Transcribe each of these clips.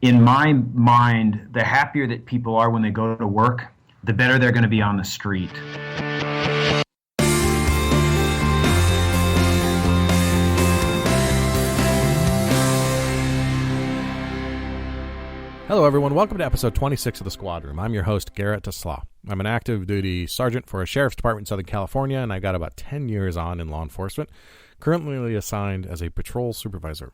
In my mind, the happier that people are when they go to work, the better they're going to be on the street. Hello, everyone. Welcome to episode 26 of The Squad Room. I'm your host, Garrett Tesla. I'm an active duty sergeant for a sheriff's department in Southern California, and I got about 10 years on in law enforcement, currently assigned as a patrol supervisor.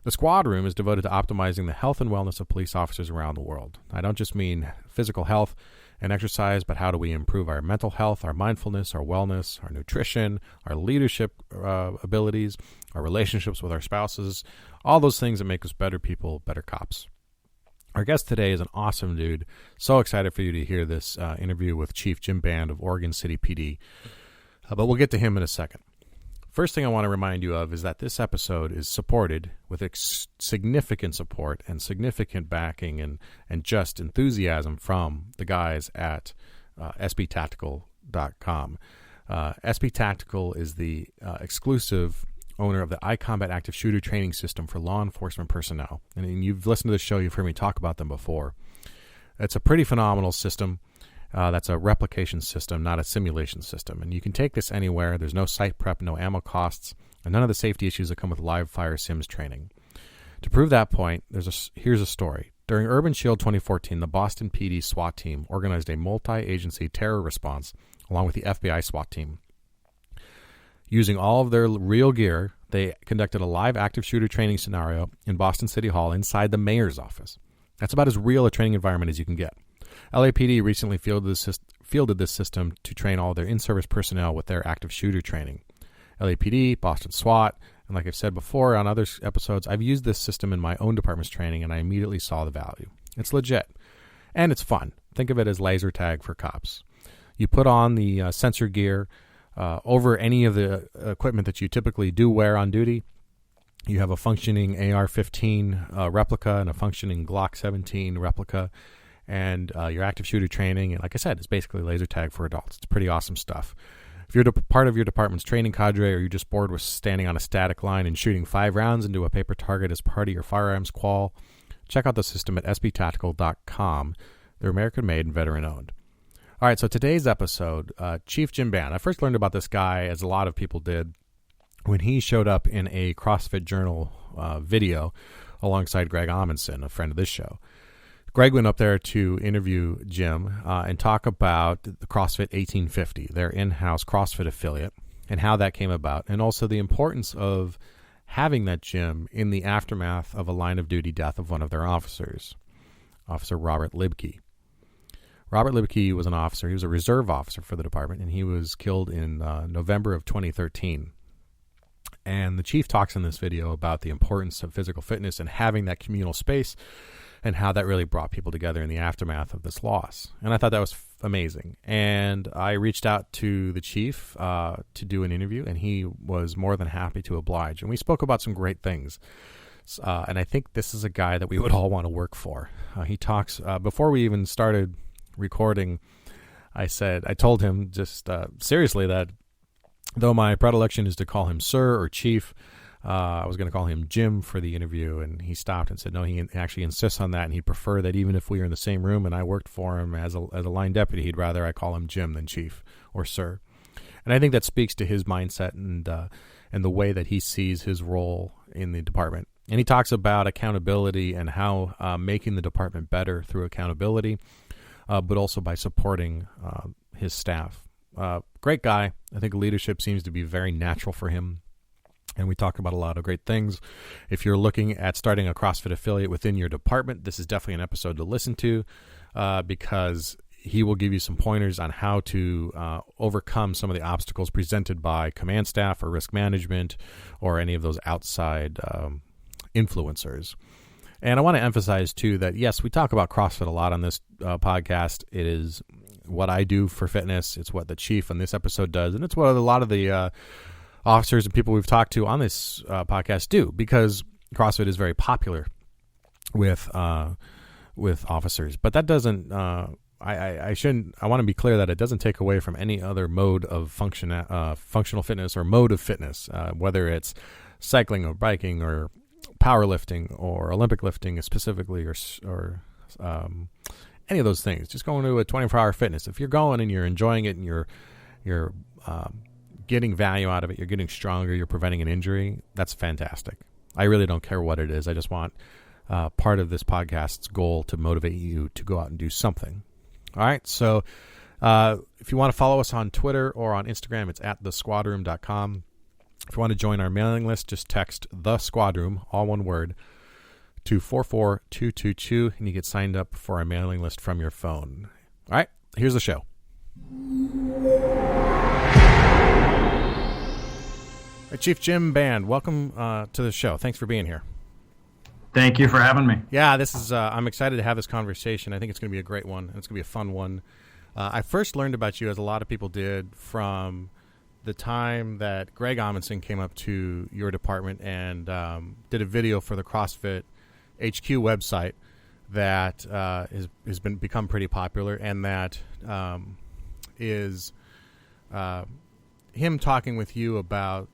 The Squad Room is devoted to optimizing the health and wellness of police officers around the world. I don't just mean physical health and exercise, but how do we improve our mental health, our mindfulness, our wellness, our nutrition, our leadership abilities, our relationships with our spouses, all those things that make us better people, better cops. Our guest today is an awesome dude. So excited for you to hear this interview with Chief Jim Band of Oregon City PD. But we'll get to him in a second. First thing I want to remind you of is that this episode is supported with significant support and significant backing and just enthusiasm from the guys at sbtactical.com. SB Tactical is the exclusive owner of the iCombat Active Shooter Training System for law enforcement personnel. And you've listened to this show, you've heard me talk about them before. It's a pretty phenomenal system. That's a replication system, not a simulation system. And you can take this anywhere. There's no site prep, no ammo costs, and none of the safety issues that come with live fire sims training. To prove that point, here's a story. During Urban Shield 2014, the Boston PD SWAT team organized a multi-agency terror response along with the FBI SWAT team. Using all of their real gear, they conducted a live active shooter training scenario in Boston City Hall inside the mayor's office. That's about as real a training environment as you can get. LAPD recently fielded this system to train all their in-service personnel with their active shooter training. LAPD, Boston SWAT, and like I've said before on other episodes, I've used this system in my own department's training, and I immediately saw the value. It's legit, and it's fun. Think of it as laser tag for cops. You put on the sensor gear over any of the equipment that you typically do wear on duty. You have a functioning AR-15 replica and a functioning Glock 17 replica, and your active shooter training. And like I said, it's basically laser tag for adults. It's pretty awesome stuff. If you're part of your department's training cadre, or you're just bored with standing on a static line and shooting 5 rounds into a paper target as part of your firearms qual, check out the system at sbtactical.com. They're American-made and veteran-owned. All right, so today's episode, Chief Jim Band. I first learned about this guy, as a lot of people did, when he showed up in a CrossFit Journal video alongside Greg Amundsen, a friend of this show. Greg went up there to interview Jim and talk about the CrossFit 1850, their in-house CrossFit affiliate, and how that came about, and also the importance of having that gym in the aftermath of a line-of-duty death of one of their officers, Officer Robert Libke. Robert Libke was an officer. He was a reserve officer for the department, and he was killed in November of 2013. And the chief talks in this video about the importance of physical fitness and having that communal space, and how that really brought people together in the aftermath of this loss. And I thought that was amazing. And I reached out to the chief to do an interview, and he was more than happy to oblige. And we spoke about some great things. And I think this is a guy that we would all want to work for. He talks, before we even started recording, I told him just seriously that though my predilection is to call him sir or chief, I was going to call him Jim for the interview, and he stopped and said no, he actually insists on that, and he'd prefer that even if we were in the same room and I worked for him as a line deputy, he'd rather I call him Jim than chief or sir. And I think that speaks to his mindset and the way that he sees his role in the department. And he talks about accountability and how making the department better through accountability, but also by supporting his staff. Great guy. I think leadership seems to be very natural for him. And we talk about a lot of great things. If you're looking at starting a CrossFit affiliate within your department, this is definitely an episode to listen to because he will give you some pointers on how to overcome some of the obstacles presented by command staff or risk management or any of those outside influencers. And I want to emphasize, too, that, yes, we talk about CrossFit a lot on this podcast. It is what I do for fitness. It's what the chief on this episode does. And it's what a lot of the officers and people we've talked to on this podcast do, because CrossFit is very popular with officers. But that doesn't I want to be clear that it doesn't take away from any other mode of functional fitness or mode of fitness, whether it's cycling or biking or powerlifting or Olympic lifting specifically, or any of those things. Just going to a 24-hour fitness. If you're going and you're enjoying it and you're getting value out of it, you're getting stronger, you're preventing an injury, that's fantastic. I really don't care what it is. I just want part of this podcast's goal to motivate you to go out and do something. All right, so if you want to follow us on Twitter or on Instagram, it's at thesquadroom.com. If you want to join our mailing list, just text The Squad Room, all one word, to 44222, and you get signed up for our mailing list from your phone. All right, here's the show. Hey, Chief Jim Band, welcome to the show. Thanks for being here. Thank you for having me. Yeah, this is. I'm excited to have this conversation. I think it's going to be a great one, and it's going to be a fun one. I first learned about you, as a lot of people did, from the time that Greg Amundsen came up to your department and did a video for the CrossFit HQ website that has become pretty popular, and that is him talking with you about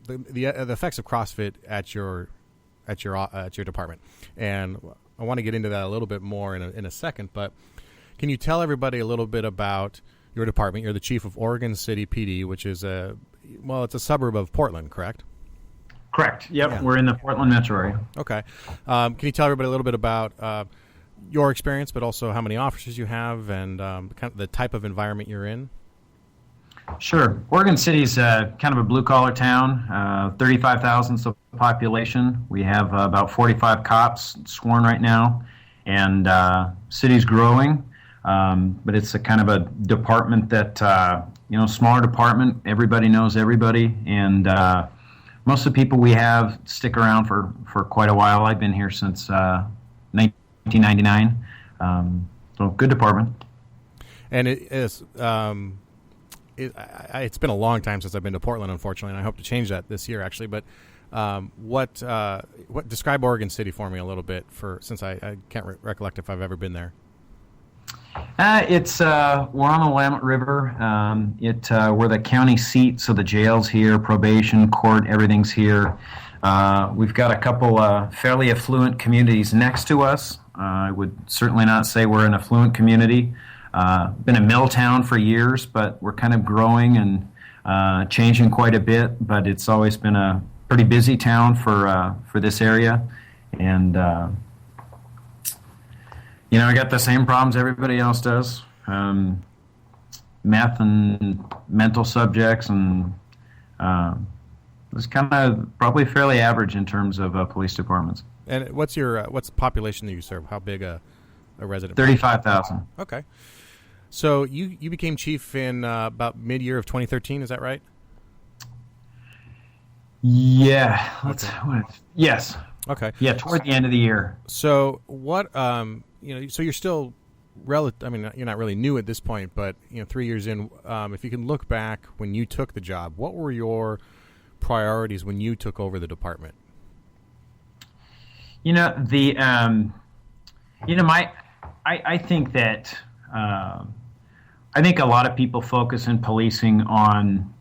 the effects of CrossFit at your department. And I want to get into that a little bit more in a second, but can you tell everybody a little bit about your department? You're the chief of Oregon City PD, which is it's a suburb of Portland, correct? Correct. Yep, Yeah. We're in the Portland metro area. Okay. Can you tell everybody a little bit about your experience, but also how many officers you have and kind of the type of environment you're in? Sure. Oregon City's kind of a blue-collar town, 35,000 population. We have about 45 cops sworn right now, and city's growing. But it's a kind of a department that, smaller department, everybody knows everybody, and most of the people we have stick around for quite a while. I've been here since 1999, so good department. And it's been a long time since I've been to Portland, unfortunately, and I hope to change that this year, actually. But what describe Oregon City for me a little bit, since I can't recollect if I've ever been there. We're on the Willamette River. We're the county seat, so the jail's here, probation, court, everything's here. We've got a couple fairly affluent communities next to us. I would certainly not say we're an affluent community. Been a mill town for years, but we're kind of growing and changing quite a bit. But it's always been a pretty busy town for this area, and I got the same problems everybody else does. Meth and mental subjects, and it's kind of probably fairly average in terms of police departments. And what's the population that you serve? How big a resident? 35,000. Okay. So you became chief in about mid-year of 2013, is that right? Yeah. Yes. Okay. Yeah, toward the end of the year. So what? So you're still you're not really new at this point, but 3 years in, if you can look back when you took the job, what were your priorities when you took over the department? I think that I think a lot of people focus in policing on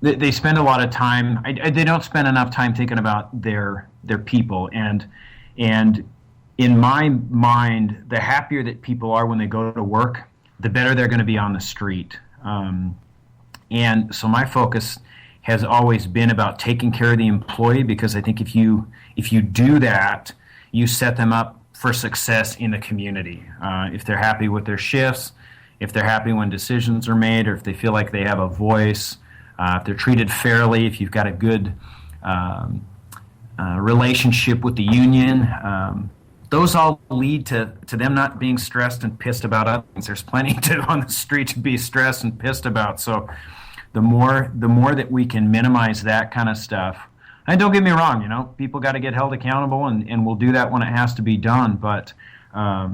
they spend a lot of time. They don't spend enough time thinking about their people, and in my mind, the happier that people are when they go to work, the better they're going to be on the street. And so my focus has always been about taking care of the employee, because I think if you do that, you set them up for success in the community. If they're happy with their shifts, if they're happy when decisions are made, or if they feel like they have a voice, if they're treated fairly, if you've got a good relationship with the union, those all lead to them not being stressed and pissed about other things. There's plenty on the street to be stressed and pissed about. So the more that we can minimize that kind of stuff. And don't get me wrong, people got to get held accountable, and we'll do that when it has to be done. But that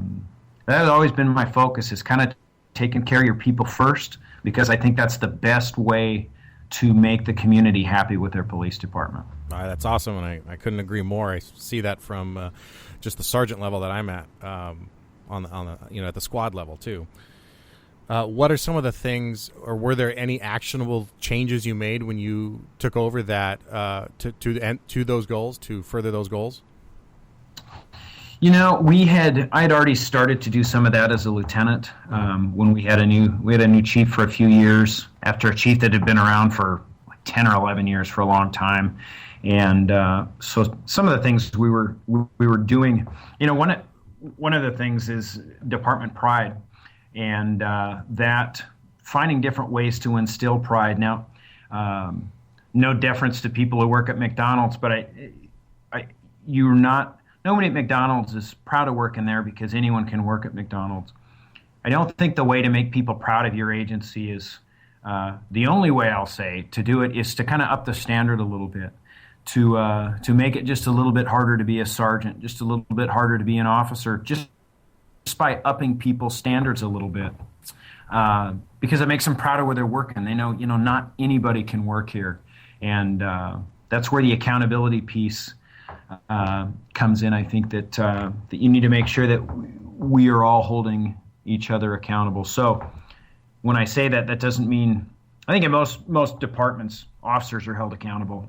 has always been my focus, is kind of taking care of your people first, because I think that's the best way to make the community happy with their police department. All right, that's awesome, and I couldn't agree more. I see that from just the sergeant level that I'm at, on the at the squad level too. What are some of the things, or were there any actionable changes you made when you took over that to those goals, to further those goals? I had already started to do some of that as a lieutenant when we had a new chief for a few years after a chief that had been around for like 10 or 11 years for a long time, and so some of the things we were doing, one of the things is department pride, and that finding different ways to instill pride. Now, no deference to people who work at McDonald's, but nobody at McDonald's is proud of working there because anyone can work at McDonald's. I don't think the way to make people proud of your agency is the only way, I'll say, to do it is to kind of up the standard a little bit, to make it just a little bit harder to be a sergeant, just a little bit harder to be an officer, just by upping people's standards a little bit, because it makes them proud of where they're working. They know, not anybody can work here, and that's where the accountability piece comes in. I think that you need to make sure that we are all holding each other accountable. So when I say that, that doesn't mean, I think in most departments, officers are held accountable.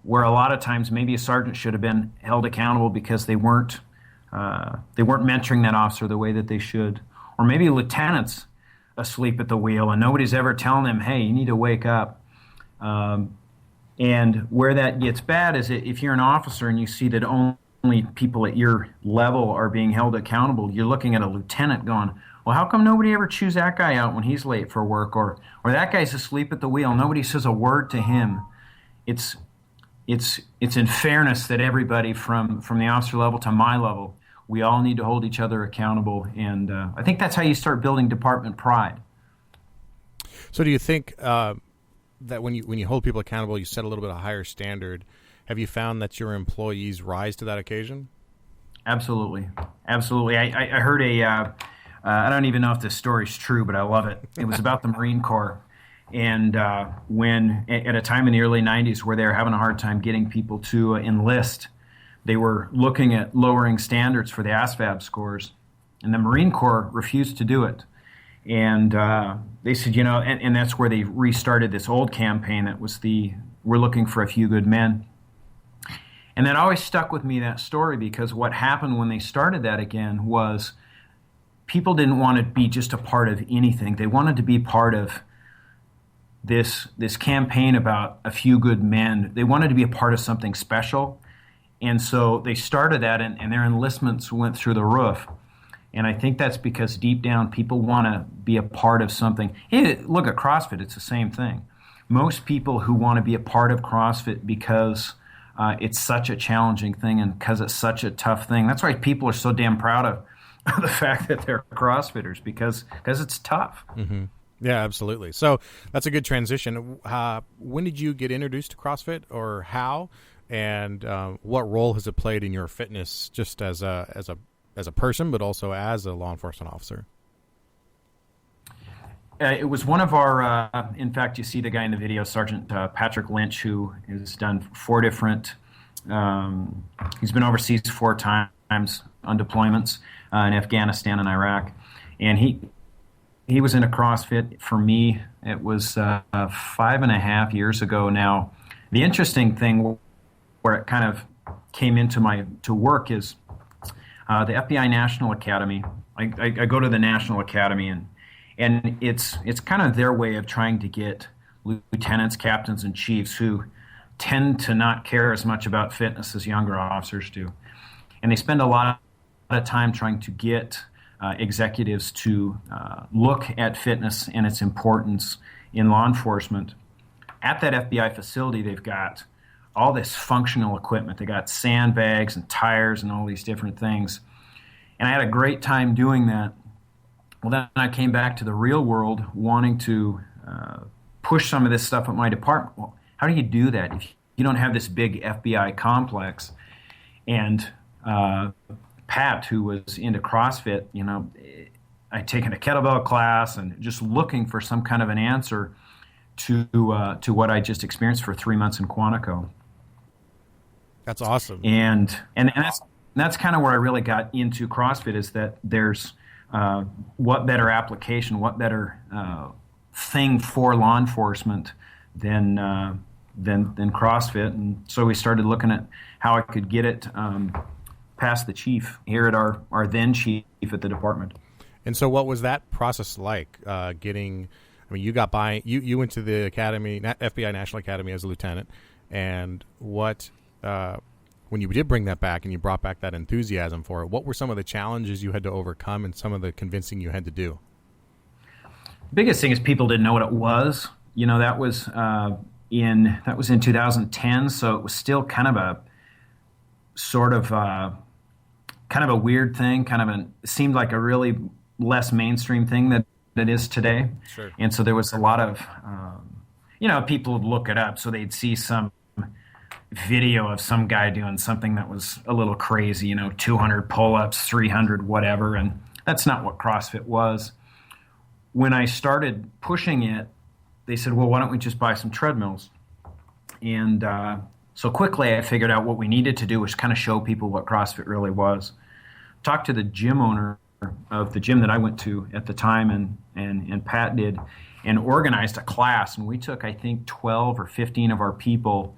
Where a lot of times maybe a sergeant should have been held accountable because they weren't mentoring that officer the way that they should. Or maybe a lieutenant's asleep at the wheel and nobody's ever telling them, hey, you need to wake up. And where that gets bad is if you're an officer and you see that only people at your level are being held accountable, you're looking at a lieutenant going, well, how come nobody ever chews that guy out when he's late for work? Or that guy's asleep at the wheel. Nobody says a word to him. It's in fairness that everybody from the officer level to my level, we all need to hold each other accountable. And I think that's how you start building department pride. So do you think that when you hold people accountable, you set a little bit of a higher standard? Have you found that your employees rise to that occasion? Absolutely. I heard I don't even know if this story's true, but I love it. It was about the Marine Corps. And when, at a time in the early 90s where they were having a hard time getting people to enlist, they were looking at lowering standards for the ASVAB scores. And the Marine Corps refused to do it. And they said, and that's where they restarted this old campaign that was we're looking for a few good men. And that always stuck with me, that story, because what happened when they started that again was people didn't want to be just a part of anything. They wanted to be part of this campaign about a few good men. They wanted to be a part of something special. And so they started that, and their enlistments went through the roof. And I think that's because deep down people want to be a part of something. Hey, look at CrossFit, it's the same thing. Most people who want to be a part of CrossFit because it's such a challenging thing and because it's such a tough thing. That's why people are so damn proud of the fact that they're CrossFitters, because it's tough. Mm-hmm. Yeah, absolutely. So that's a good transition. When did you get introduced to CrossFit, or how? And what role has it played in your fitness, just as a person, but also as a law enforcement officer? It was one of our, in fact, you see the guy in the video, Sergeant Patrick Lynch, who has done 4 different, he's been overseas 4 times on deployments in Afghanistan and Iraq. And he was in a CrossFit for me. It was 5.5 years ago now. The interesting thing where it kind of came into to work is the FBI National Academy. I go to the National Academy, and it's kind of their way of trying to get lieutenants, captains, and chiefs who tend to not care as much about fitness as younger officers do. And they spend a lot of time trying to get executives to look at fitness and its importance in law enforcement. At that FBI facility, they've got all this functional equipment. They got sandbags and tires and all these different things. And I had a great time doing that. Well, then I came back to the real world wanting to push some of this stuff at my department. Well, how do you do that if you don't have this big FBI complex? And Pat, who was into CrossFit, I'd taken a kettlebell class and just looking for some kind of an answer to what I just experienced for 3 months in Quantico. That's awesome. And that's kind of where I really got into CrossFit, is that there's what better application, what better thing for law enforcement than CrossFit. And so we started looking at how I could get it past the chief here at our then chief at the department. And so what was that process like, getting, I mean, you went to the academy, FBI National Academy as a lieutenant, and what, when you did bring that back and you brought back that enthusiasm for it, what were some of the challenges you had to overcome and some of the convincing you had to do? The biggest thing is people didn't know what it was. You know, that was in 2010, so it was still kind of a sort of kind of a weird thing, it seemed like a really less mainstream thing that it is today. Sure. And so there was a lot of, people would look it up, so they'd see some video of some guy doing something that was a little crazy, 200 pull-ups, 300 whatever, and that's not what CrossFit was. When I started pushing it, they said, well, why don't we just buy some treadmills? And so quickly I figured out what we needed to do was kind of show people what CrossFit really was. Talked to the gym owner of the gym that I went to at the time, and Pat did, and organized a class. And we took, I think, 12 or 15 of our people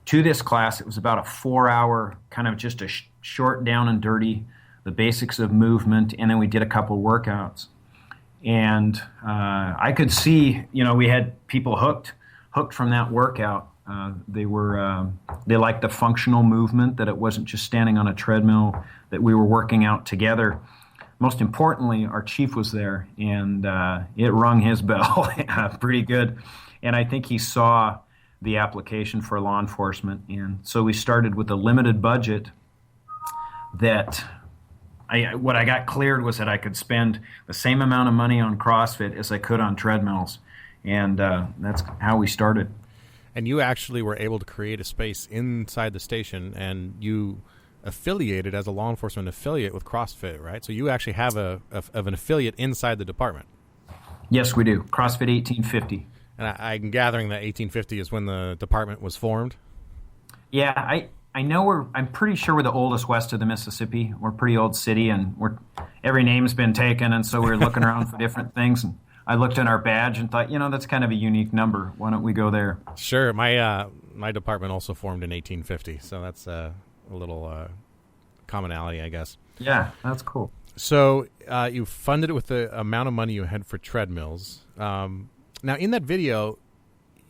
to this class. It was about a 4-hour kind of just a short down and dirty, the basics of movement, and then we did a couple workouts. And I could see, we had people hooked from that workout. They liked the functional movement, that it wasn't just standing on a treadmill, that we were working out together. Most importantly, our chief was there, and it rung his bell pretty good. And I think he saw the application for law enforcement. And so we started with a limited budget that what I got cleared was that I could spend the same amount of money on CrossFit as I could on treadmills. And that's how we started. And you actually were able to create a space inside the station, and you affiliated as a law enforcement affiliate with CrossFit, right? So you actually have an affiliate inside the department. Yes, we do. CrossFit 1850. And I'm gathering that 1850 is when the department was formed? Yeah, I know I'm pretty sure we're the oldest west of the Mississippi. We're a pretty old city, and every name's been taken, and so we were looking around for different things. And I looked at our badge and thought, that's kind of a unique number. Why don't we go there? Sure. My department also formed in 1850, so that's a little commonality, I guess. Yeah, that's cool. So you funded it with the amount of money you had for treadmills. Now, in that video,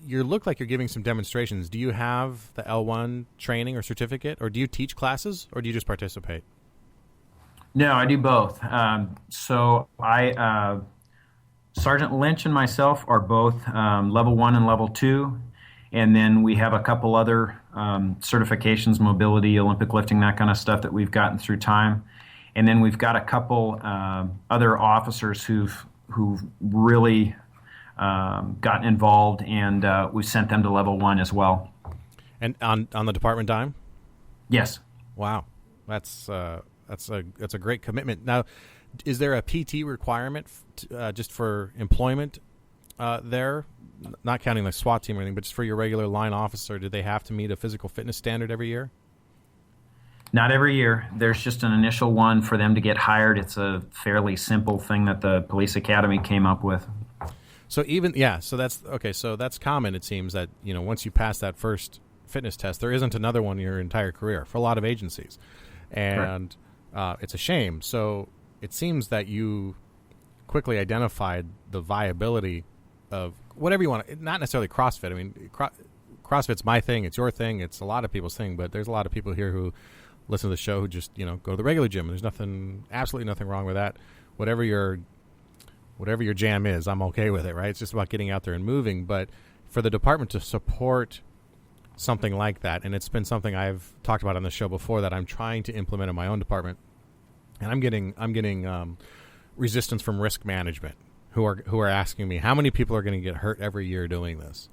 you look like you're giving some demonstrations. Do you have the L1 training or certificate, or do you teach classes, or do you just participate? No, I do both. So Sergeant Lynch and myself are both level 1 and level 2, and then we have a couple other certifications, mobility, Olympic lifting, that kind of stuff that we've gotten through time. And then we've got a couple other officers who've really gotten involved, and we sent them to level 1 as well. And on the department dime? Yes. Wow, that's a great commitment. Now, is there a PT requirement just for employment there? Not counting the SWAT team or anything, but just for your regular line officer, do they have to meet a physical fitness standard every year? Not every year. There's just an initial one for them to get hired. It's a fairly simple thing that the police academy came up with. So that's common. It seems that, once you pass that first fitness test, there isn't another one in your entire career for a lot of agencies. And it's a shame. So it seems that you quickly identified the viability of whatever you want, not necessarily CrossFit. I mean, CrossFit's my thing. It's your thing. It's a lot of people's thing. But there's a lot of people here who listen to the show who just, go to the regular gym. There's absolutely nothing wrong with that. Whatever your jam is, I'm okay with it, right? It's just about getting out there and moving. But for the department to support something like that, and it's been something I've talked about on the show before that I'm trying to implement in my own department, and I'm getting resistance from risk management who are asking me how many people are going to get hurt every year doing this,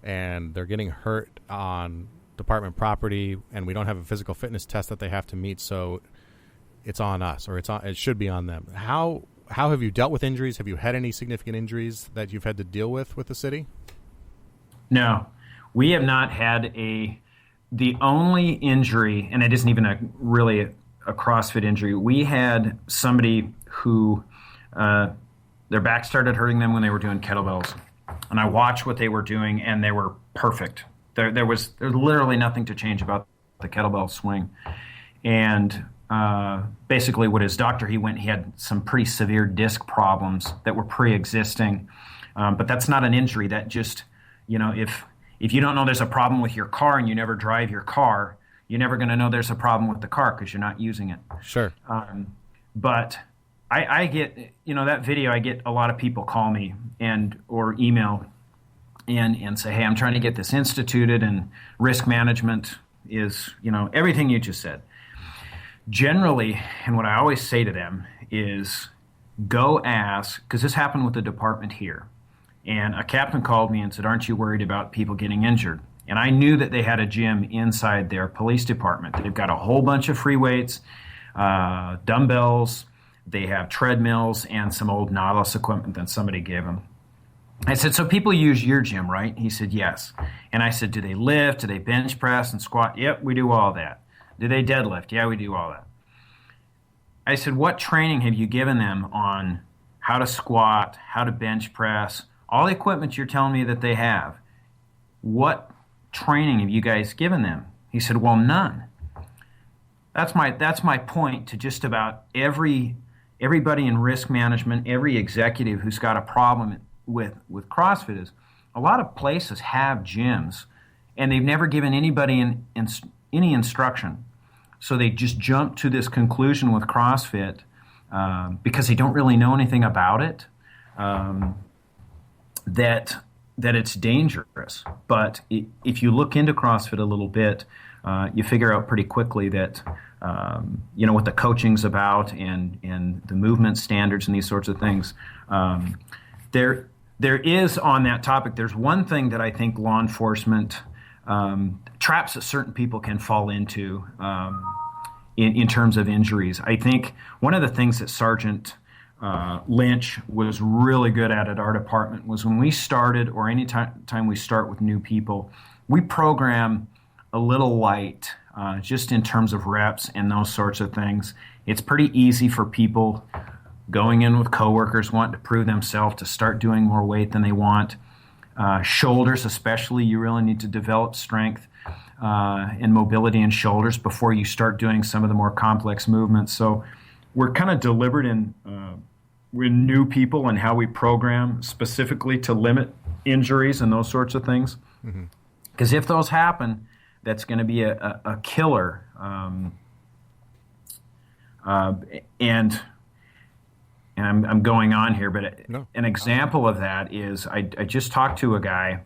and they're getting hurt on department property, and we don't have a physical fitness test that they have to meet, so it's on us, or it should be on them. How have you dealt with injuries? Have you had any significant injuries that you've had to deal with the city? No, we have not had the only injury, and it isn't even really a CrossFit injury. We had somebody who their back started hurting them when they were doing kettlebells, and I watched what they were doing, and they were perfect. There's literally nothing to change about the kettlebell swing, and basically, what his doctor, he had some pretty severe disc problems that were pre-existing, but that's not an injury. That just, if you don't know there's a problem with your car and you never drive your car, you're never going to know there's a problem with the car because you're not using it. Sure. But I get, that video, I get a lot of people call me or email and say, hey, I'm trying to get this instituted, and risk management is, everything you just said. Generally, and what I always say to them is go ask, because this happened with the department here. And a captain called me and said, aren't you worried about people getting injured? And I knew that they had a gym inside their police department. They've got a whole bunch of free weights, dumbbells, they have treadmills, and some old Nautilus equipment that somebody gave them. I said, so people use your gym, right? He said, yes. And I said, do they lift? Do they bench press and squat? Yep, we do all that. Do they deadlift? Yeah, we do all that. I said, what training have you given them on how to squat, how to bench press, all the equipment you're telling me that they have? What training have you guys given them? He said, well, none. That's my point to just about everybody in risk management, every executive who's got a problem with CrossFit is a lot of places have gyms, and they've never given anybody any instruction. So they just jump to this conclusion with CrossFit because they don't really know anything about it, that it's dangerous. But if you look into CrossFit a little bit, you figure out pretty quickly that what the coaching's about and the movement standards and these sorts of things. There is, on that topic, there's one thing that I think law enforcement traps that certain people can fall into in terms of injuries. I think one of the things that Sergeant Lynch was really good at our department was when we started, or any time we start with new people, we program a little light just in terms of reps and those sorts of things. It's pretty easy for people going in with coworkers wanting to prove themselves to start doing more weight than they want. Shoulders especially, you really need to develop strength and mobility in shoulders before you start doing some of the more complex movements. So we're kind of deliberate in new people and how we program specifically to limit injuries and those sorts of things. Because if those happen, that's going to be a killer. And I'm going on here, but an example of that is I just talked to a guy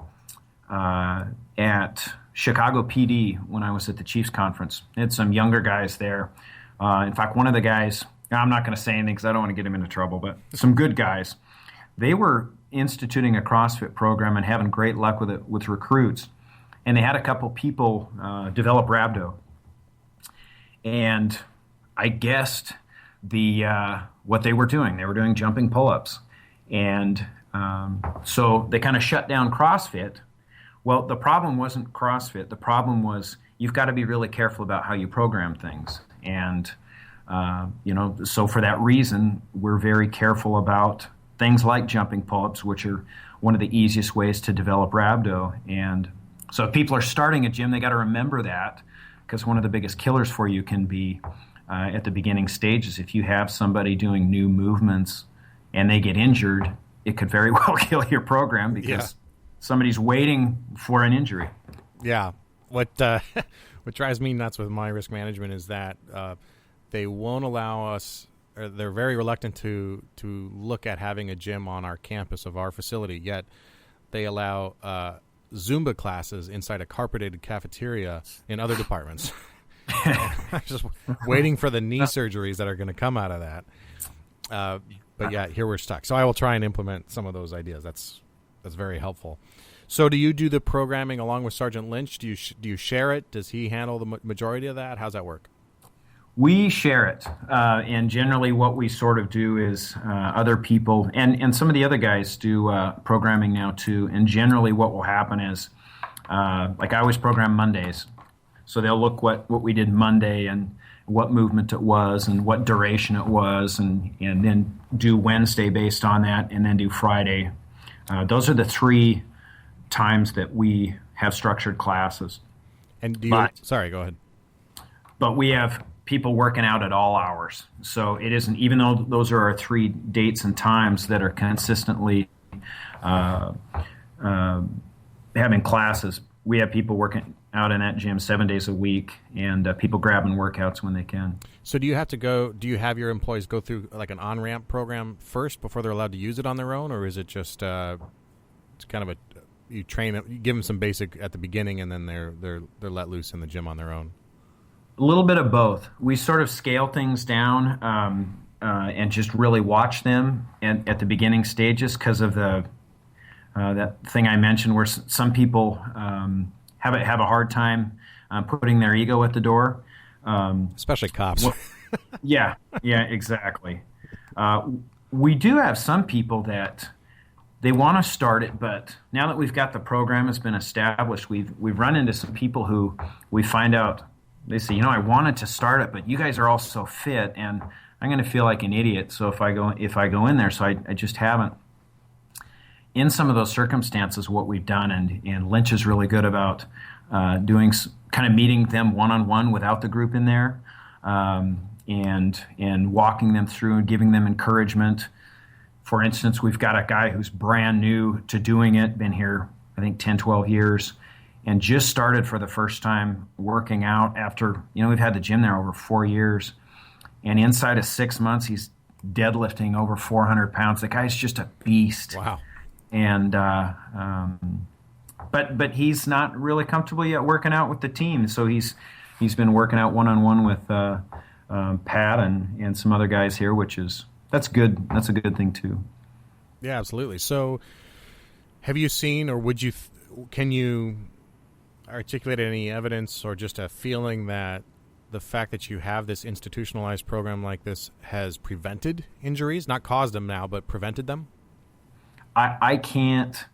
at Chicago PD when I was at the Chiefs Conference. They had some younger guys there. In fact, one of the guys, I'm not going to say anything because I don't want to get him into trouble, but some good guys. They were instituting a CrossFit program and having great luck with it with recruits. And they had a couple people develop rhabdo. And I guessed what they were doing. They were doing jumping pull-ups. And so they kind of shut down CrossFit. Well, the problem wasn't CrossFit. The problem was you've got to be really careful about how you program things. And, so for that reason, we're very careful about things like jumping pull-ups, which are one of the easiest ways to develop rhabdo. And so if people are starting a gym, they got to remember that, because one of the biggest killers for you can be at the beginning stages. If you have somebody doing new movements and they get injured, it could very well kill your program because somebody's waiting for an injury. Yeah. What drives me nuts with my risk management is that they won't allow us, or they're very reluctant to look at having a gym on our campus of our facility, yet they allow Zumba classes inside a carpeted cafeteria in other departments. Just waiting for the knee surgeries that are going to come out of that. But yeah, here we're stuck. So I will try and implement some of those ideas. That's very helpful. So do you do the programming along with Sergeant Lynch? Do you share it? Does he handle the majority of that? How's that work? We share it, and generally what we sort of do is other people, and some of the other guys do programming now too, and generally what will happen is, like I always program Mondays, so they'll look what we did Monday, and what movement it was and what duration it was, and then do Wednesday based on that, and then do Friday. Those are the 3 times that we have structured classes. And do you? Sorry, go ahead. But we have people working out at all hours, so it isn't, even though those are our 3 dates and times that are consistently having classes. We have people working out in that gym 7 days a week, and people grabbing workouts when they can. So do you have your employees go through like an on-ramp program first before they're allowed to use it on their own, or is it just it's kind of you train them, you give them some basic at the beginning, and then they're let loose in the gym on their own? A little bit of both. We sort of scale things down and just really watch them at the beginning stages because of the that thing I mentioned, where some people have a hard time putting their ego at the door, especially cops. Yeah, exactly. We do have some people that they want to start it, but now that we've got the program has been established, we've run into some people who we find out, they say, I wanted to start it, but you guys are all so fit, and I'm going to feel like an idiot. So if I go in there, so I just haven't. In some of those circumstances, what we've done, and Lynch is really good about doing kind of meeting them one-on-one without the group in there, and walking them through and giving them encouragement. For instance, we've got a guy who's brand new to doing it, been here, I think, 10, 12 years, and just started for the first time working out after, we've had the gym there over 4 years. And inside of 6 months, he's deadlifting over 400 pounds. The guy's just a beast. Wow. And but he's not really comfortable yet working out with the team. So he's been working out one-on-one with Pat and some other guys here, that's good. That's a good thing too. Yeah, absolutely. So have you seen, or can you articulate any evidence or just a feeling that the fact that you have this institutionalized program like this has prevented injuries, not caused them now, but prevented them? I can't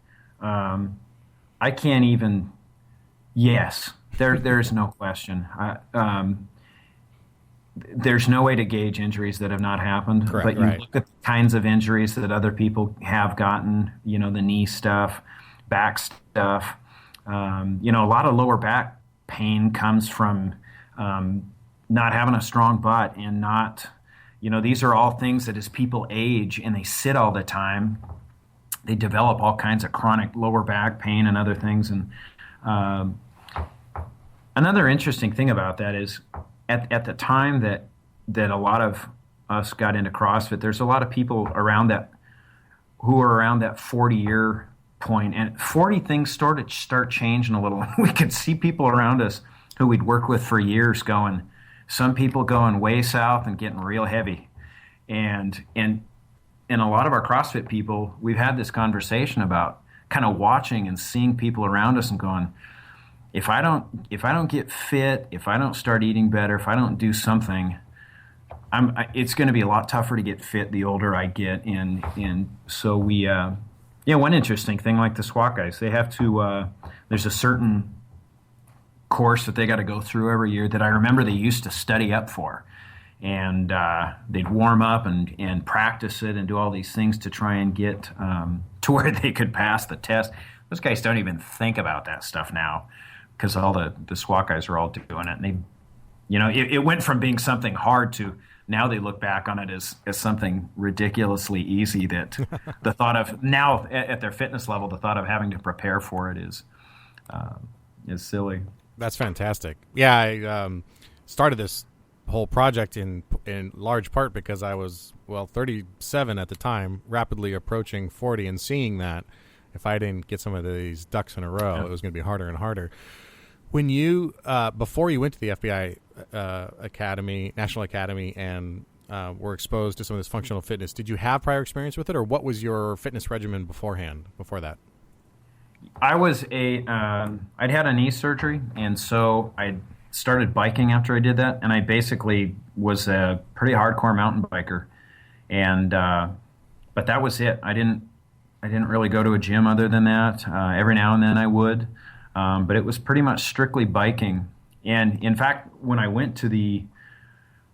even. Yes, there's no question. There's no way to gauge injuries that have not happened. Correct, but you right. Look at the kinds of injuries that other people have gotten. The knee stuff, back stuff. A lot of lower back pain comes from not having a strong butt and not. These are all things that as people age and they sit all the time, they develop all kinds of chronic lower back pain and other things. And another interesting thing about that is at the time that a lot of us got into CrossFit, there's a lot of people around that who are around that 40-year point. And 40 things start changing a little. We could see people around us who we'd worked with for years some people going way south and getting real heavy. And a lot of our CrossFit people, we've had this conversation about kind of watching and seeing people around us and going, if I don't get fit, if I don't start eating better, if I don't do something, it's going to be a lot tougher to get fit the older I get. And so we, one interesting thing, like the SWAT guys, they have to, there's a certain course that they got to go through every year that I remember they used to study up for. And they'd warm up and practice it and do all these things to try and get to where they could pass the test. Those guys don't even think about that stuff now because all the SWAT guys are all doing it. And they, it went from being something hard to now they look back on it as something ridiculously easy that the thought of now at their fitness level, the thought of having to prepare for it is silly. That's fantastic. Yeah, I started this whole project in large part because I was 37 at the time, rapidly approaching 40, and seeing that if I didn't get some of these ducks in a row, it was going to be harder and harder. When you before you went to the FBI Academy, National Academy, and were exposed to some of this functional fitness, did you have prior experience with it, or what was your fitness regimen before that? I was I'd had a knee surgery, and so I started biking after I did that, and I basically was a pretty hardcore mountain biker, and but that was it. I didn't really go to a gym other than that. Every now and then I would, but it was pretty much strictly biking. And in fact, when I went to the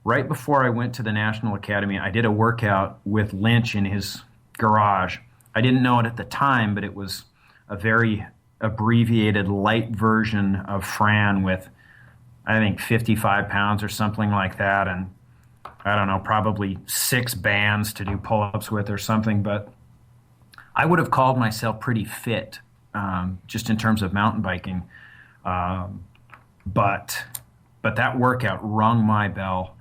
right before I went to the National Academy, I did a workout with Lynch in his garage. I didn't know it at the time, but it was a very abbreviated, light version of Fran with, I think, 55 pounds or something like that, and I don't know, probably 6 bands to do pull-ups with or something. But I would have called myself pretty fit, just in terms of mountain biking. But that workout rung my bell.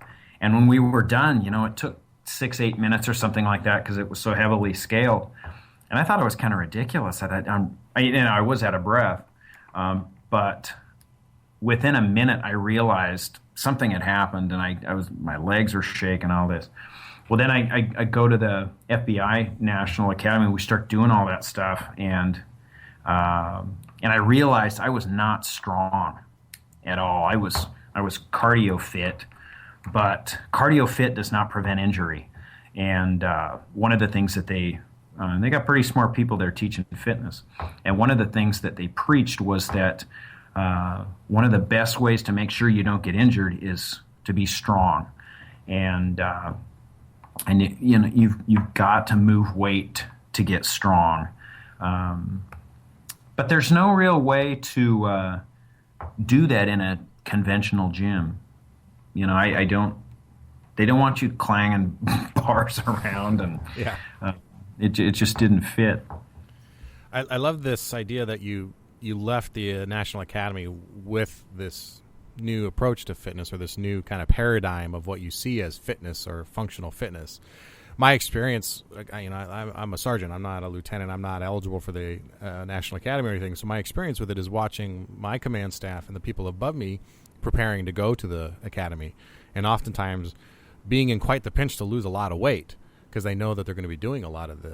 And when we were done, it took 6-8 minutes or something like that because it was so heavily scaled. And I thought it was kind of ridiculous. I was out of breath. But within a minute, I realized something had happened, and my legs were shaking, all this. Well, then I go to the FBI National Academy. We start doing all that stuff, and I realized I was not strong at all. I was cardio fit, but cardio fit does not prevent injury. And one of the things that they got pretty smart people there teaching fitness, and one of the things that they preached was that one of the best ways to make sure you don't get injured is to be strong, and you've got to move weight to get strong. But there's no real way to do that in a conventional gym. They don't want you clanging bars around, and it just didn't fit. I love this idea that you left the National Academy with this new approach to fitness, or this new kind of paradigm of what you see as fitness or functional fitness. My experience, I'm a sergeant. I'm not a lieutenant. I'm not eligible for the National Academy or anything. So my experience with it is watching my command staff and the people above me preparing to go to the academy, and oftentimes being in quite the pinch to lose a lot of weight because they know that they're going to be doing a lot of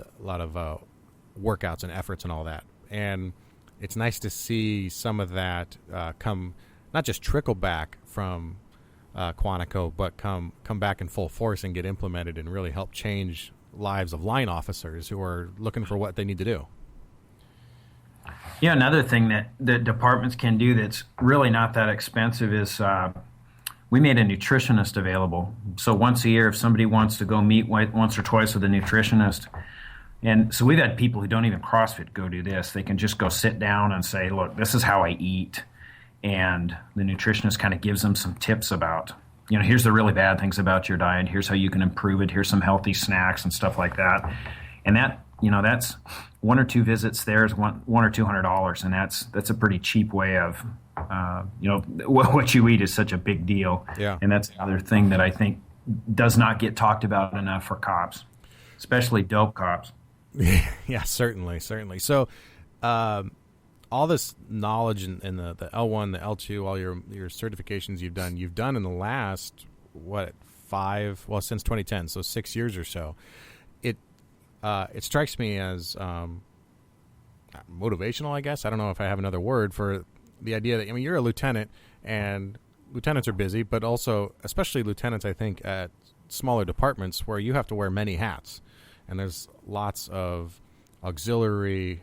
workouts and efforts and all that. And it's nice to see some of that come, not just trickle back from Quantico, but come back in full force and get implemented and really help change lives of line officers who are looking for what they need to do. Yeah, another thing that departments can do that's really not that expensive is we made a nutritionist available. So once a year, if somebody wants to go meet once or twice with a nutritionist, and so we've had people who don't even CrossFit go do this. They can just go sit down and say, look, this is how I eat. And the nutritionist kind of gives them some tips about, here's the really bad things about your diet. Here's how you can improve it. Here's some healthy snacks and stuff like that. And that, that's 1 or 2 visits there is $100 or $200. And that's a pretty cheap way of, what you eat is such a big deal. Yeah. And that's another thing that I think does not get talked about enough for cops, especially dope cops. Yeah, certainly. So, all this knowledge in the L1, the L2, all your certifications you've done in the last, since 2010, so 6 years or so. It strikes me as motivational, I guess. I don't know if I have another word for the idea that, you're a lieutenant, and lieutenants are busy, but also, especially lieutenants, I think, at smaller departments where you have to wear many hats. And there's lots of auxiliary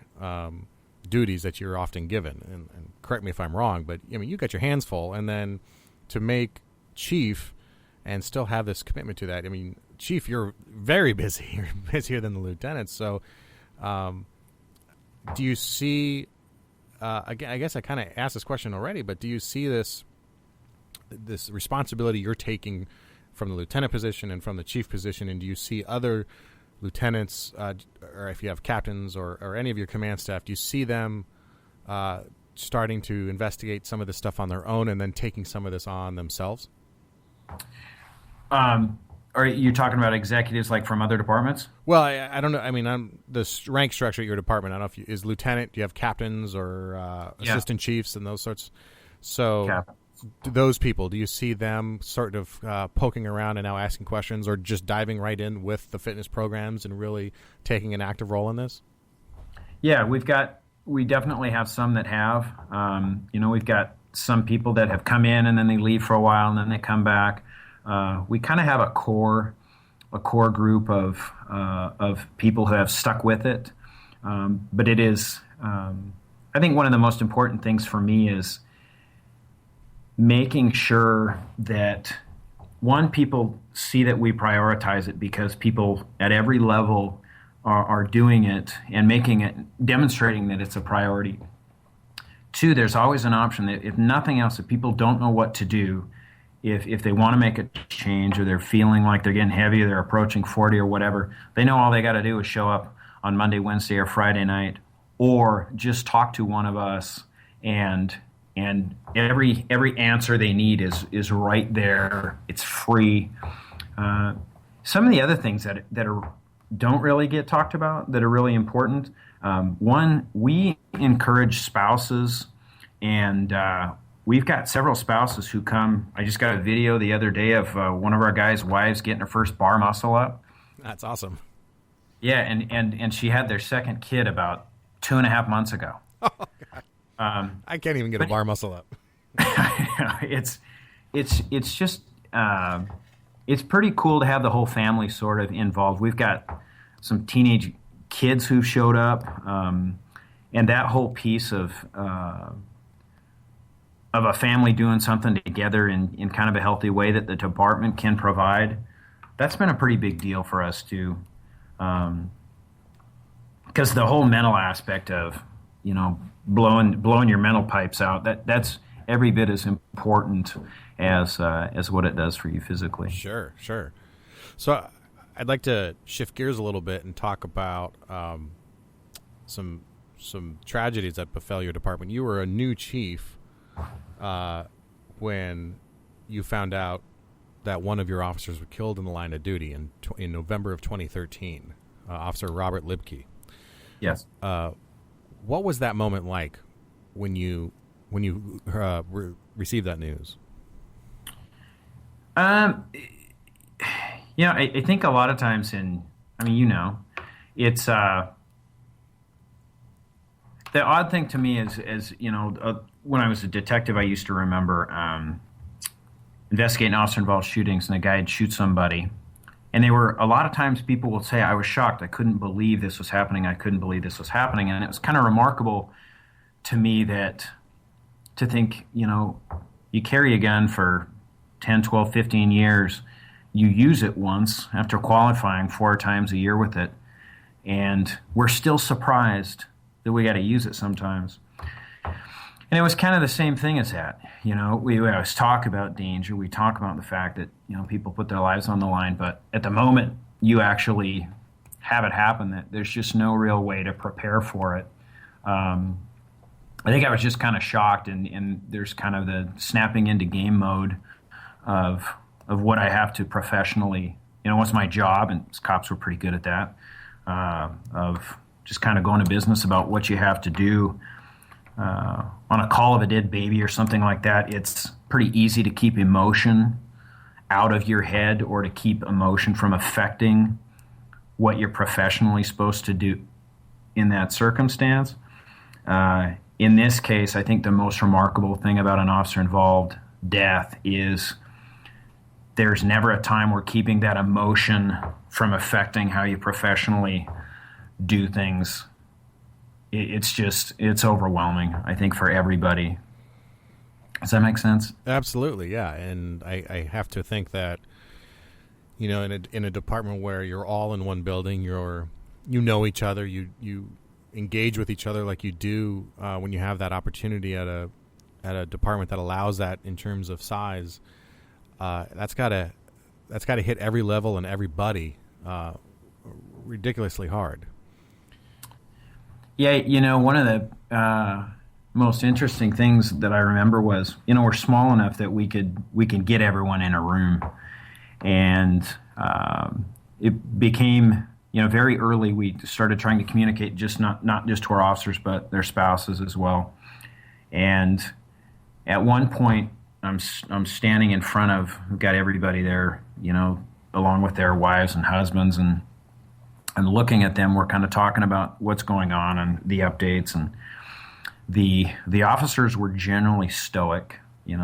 duties that you're often given. And correct me if I'm wrong, but you got your hands full. And then to make chief and still have this commitment to that, chief, you're very busy. You're busier than the lieutenants. So do you see, again, I guess I kind of asked this question already, but do you see this responsibility you're taking from the lieutenant position and from the chief position, and do you see other lieutenants, or if you have captains or any of your command staff, do you see them starting to investigate some of this stuff on their own and then taking some of this on themselves? Are you talking about executives like from other departments? Well, I don't know. I'm the rank structure at your department. I don't know if is lieutenant. Do you have captains or assistant chiefs and those sorts? So those people, do you see them sort of poking around and now asking questions, or just diving right in with the fitness programs and really taking an active role in this? Yeah, we definitely have some that have. We've got some people that have come in and then they leave for a while and then they come back. We kind of have a core group of people who have stuck with it. But it is, I think one of the most important things for me is making sure that one, people see that we prioritize it because people at every level are doing it and making it, demonstrating that it's a priority. Two, there's always an option that if nothing else, if people don't know what to do, if they want to make a change or they're feeling like they're getting heavy, they're approaching 40 or whatever, they know all they got to do is show up on Monday, Wednesday, or Friday night, or just talk to one of us, and every answer they need is right there. It's free. Some of the other things don't really get talked about that are really important. One, we encourage spouses, and we've got several spouses who come. I just got a video the other day of one of our guys' wives getting her first bar muscle up. That's awesome. Yeah, and she had their second kid about 2.5 months ago. Oh, God. I can't even get a bar muscle up. it's just it's pretty cool to have the whole family sort of involved. We've got some teenage kids who showed up, and that whole piece of a family doing something together in kind of a healthy way that the department can provide. That's been a pretty big deal for us too, because the whole mental aspect of blowing your mental pipes out, that's every bit as important as what it does for you physically. Sure. So I'd like to shift gears a little bit and talk about some tragedies that befell your department. You were a new chief when you found out that one of your officers was killed in the line of duty in November of 2013, Officer Robert Libke. Yes. What was that moment like when you received that news? I think a lot of times it's the odd thing to me is when I was a detective, I used to remember investigating officer-involved shootings, and a guy would shoot somebody. And they were, a lot of times people will say, I was shocked. I couldn't believe this was happening. I couldn't believe this was happening. And it was kind of remarkable to me to think, you carry a gun for 10, 12, 15 years. You use it once after qualifying 4 times a year with it. And we're still surprised that we got to use it sometimes. And it was kind of the same thing as that. We always talk about danger. We talk about the fact that, people put their lives on the line. But at the moment you actually have it happen, that there's just no real way to prepare for it. I think I was just kind of shocked, and there's kind of the snapping into game mode of what I have to professionally, what's my job, and cops were pretty good at that, of just kind of going to business about what you have to do. On a call of a dead baby or something like that, it's pretty easy to keep emotion out of your head, or to keep emotion from affecting what you're professionally supposed to do in that circumstance. In this case, I think the most remarkable thing about an officer-involved death is there's never a time where keeping that emotion from affecting how you professionally do things. It's overwhelming, I think, for everybody. Does that make sense? Absolutely, yeah. And I have to think that, in a department where you're all in one building, you know each other, you engage with each other like you do when you have that opportunity at a department that allows that in terms of size. That's gotta hit every level and everybody ridiculously hard. Yeah, one of the most interesting things that I remember was, we're small enough that we can get everyone in a room, and it became, very early we started trying to communicate just not just to our officers but their spouses as well. And at one point, I'm standing in front of, we've got everybody there, along with their wives and husbands, and looking at them. We're kind of talking about what's going on and the updates, and the officers were generally stoic,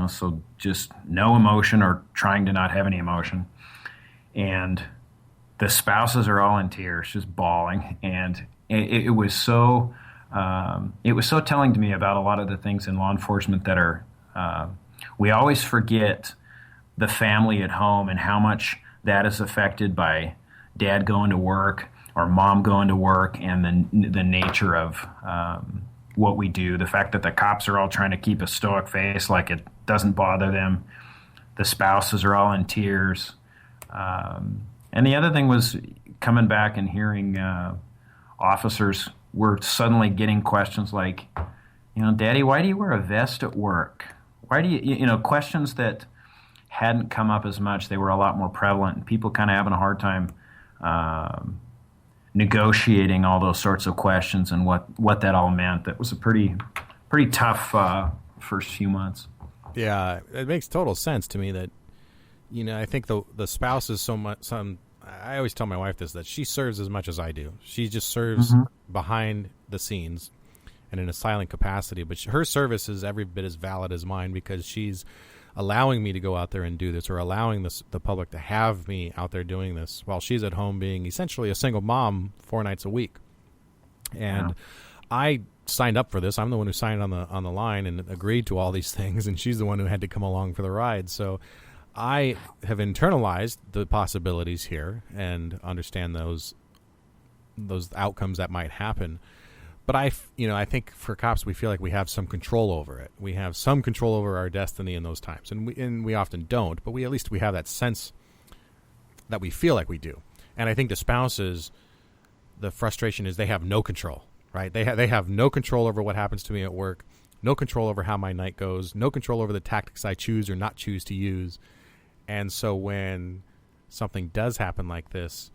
so just no emotion, or trying to not have any emotion. And the spouses are all in tears, just bawling. And it was so telling to me about a lot of the things in law enforcement that are, we always forget the family at home and how much that is affected by dad going to work or mom going to work, and the nature of what we do. The fact that the cops are all trying to keep a stoic face, like it doesn't bother them. The spouses are all in tears. And the other thing was coming back and hearing officers were suddenly getting questions like, Daddy, why do you wear a vest at work? Why do you, questions that hadn't come up as much. They were a lot more prevalent, and people kind of having a hard time negotiating all those sorts of questions and what that all meant. That was a pretty tough first few months. Yeah, it makes total sense to me that, I think the spouse is so much. I always tell my wife this, that she serves as much as I do. She just serves behind the scenes and in a silent capacity, but her service is every bit as valid as mine, because she's allowing me to go out there and do this, or allowing the public to have me out there doing this while she's at home being essentially a single mom 4 nights a week. And I signed up for this. I'm the one who signed on the line and agreed to all these things, and she's the one who had to come along for the ride. So I have internalized the possibilities here and understand those outcomes that might happen. But I think for cops, we feel like we have some control over it. We have some control over our destiny in those times, and we often don't. But at least we have that sense that we feel like we do. And I think the spouses, the frustration is they have no control, right? They have no control over what happens to me at work, no control over how my night goes, no control over the tactics I choose or not choose to use. And so when something does happen like this,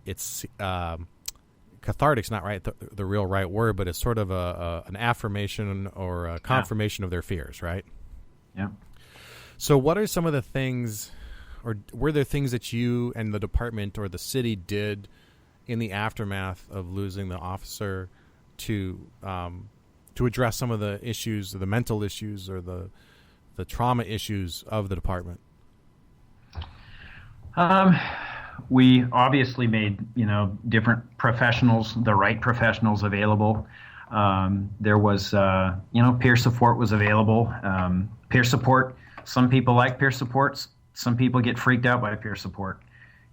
it's cathartic's not the real right word, but it's sort of an affirmation or a confirmation of their fears, right? Yeah. So what are some of the things, or were there things that you and the department or the city did in the aftermath of losing the officer to address some of the issues, the mental issues or the trauma issues of the department? We obviously made, different professionals, the right professionals available. There was, peer support was available. Peer support, some people like peer supports. Some people get freaked out by peer support.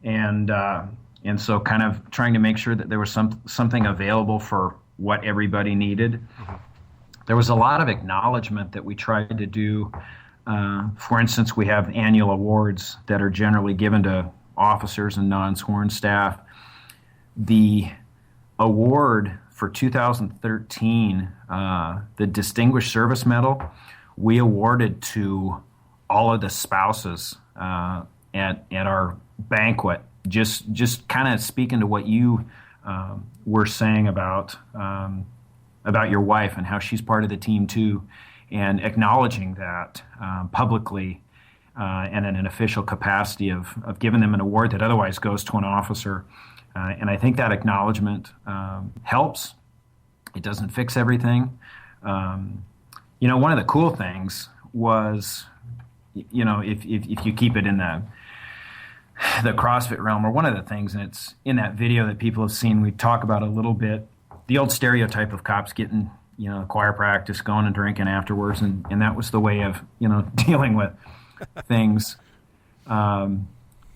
And so kind of trying to make sure that there was something available for what everybody needed. Mm-hmm. There was a lot of acknowledgement that we tried to do. For instance, we have annual awards that are generally given to officers and non-sworn staff. The award for 2013, the Distinguished Service Medal, we awarded to all of the spouses at our banquet. Just kind of speaking to what you were saying about your wife and how she's part of the team too, and acknowledging that publicly. And in an official capacity of giving them an award that otherwise goes to an officer. And I think that acknowledgement helps. It doesn't fix everything. One of the cool things was, if you keep it in the CrossFit realm, or one of the things, and it's in that video that people have seen, we talk about a little bit, the old stereotype of cops getting, choir practice, going and drinking afterwards. And that was the way of, dealing with things. I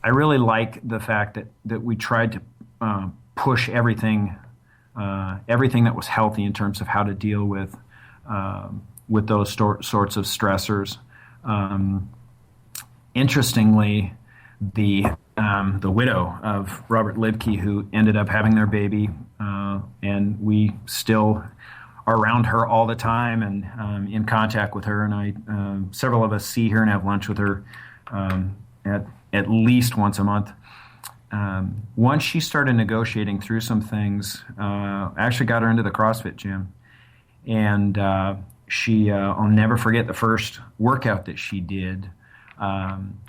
really like the fact that we tried to push everything that was healthy in terms of how to deal with those sorts of stressors. Interestingly, the widow of Robert Libke, who ended up having their baby, and we still are around her all the time and in contact with her, and I several of us see her and have lunch with her at least once a month. Once she started negotiating through some things, I actually got her into the CrossFit gym, and I'll never forget the first workout that she did.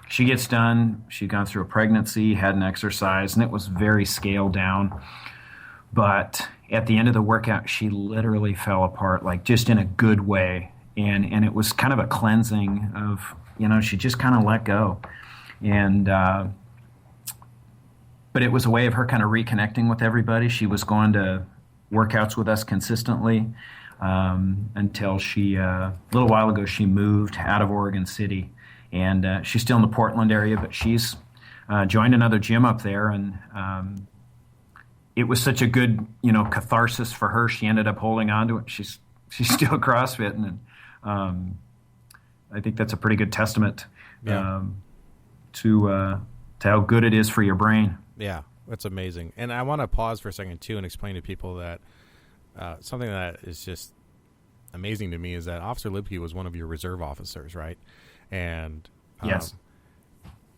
She gets done, she'd gone through a pregnancy, hadn't exercised, and it was very scaled down. But at the end of the workout, she literally fell apart, like just in a good way. And it was kind of a cleansing of, she just kind of let go. And, but it was a way of her kind of reconnecting with everybody. She was going to workouts with us consistently until a little while ago, she moved out of Oregon City. and she's still in the Portland area, but she's joined another gym up there, and it was such a good, catharsis for her. She ended up holding on to it. She's still CrossFitting, and I think that's a pretty good testament to how good it is for your brain. Yeah, that's amazing. And I want to pause for a second too and explain to people that something that is just amazing to me is that Officer Libke was one of your reserve officers, right? And yes,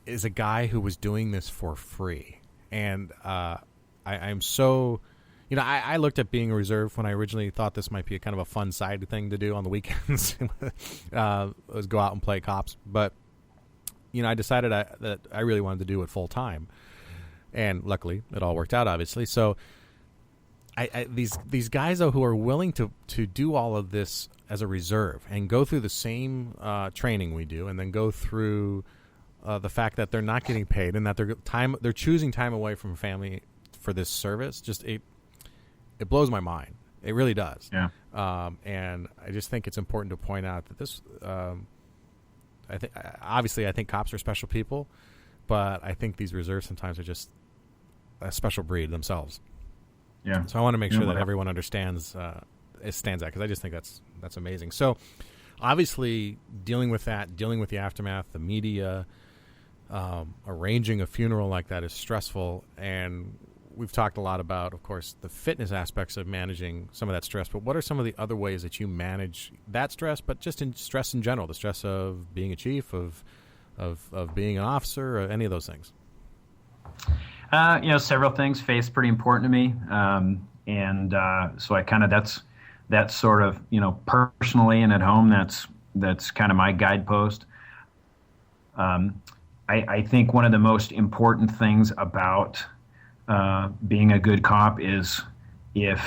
is a guy who was doing this for free. And I'm so, I looked at being a reserve when I originally thought this might be a kind of a fun side thing to do on the weekends, was go out and play cops. But, I decided that I really wanted to do it full time. And luckily, it all worked out, obviously. So these guys, though, who are willing to do all of this as a reserve and go through the same training we do, and then go through the fact that they're not getting paid and that they're choosing time away from family for this service, just it blows my mind. It really does. Yeah. And I just think it's important to point out that this. I think cops are special people, but I think these reserves sometimes are just a special breed themselves. Yeah. So I want to make sure that everyone understands that, because I just think that's amazing. So obviously dealing with the aftermath, the media, arranging a funeral like that is stressful, and we've talked a lot about, of course, the fitness aspects of managing some of that stress. But what are some of the other ways that you manage that stress, but just in stress in general, the stress of being a chief, of being an officer, or any of those things? Several things. Faith's pretty important to me, and so I kind of that's sort of personally and at home. That's kind of my guidepost. I think one of the most important things about being a good cop is if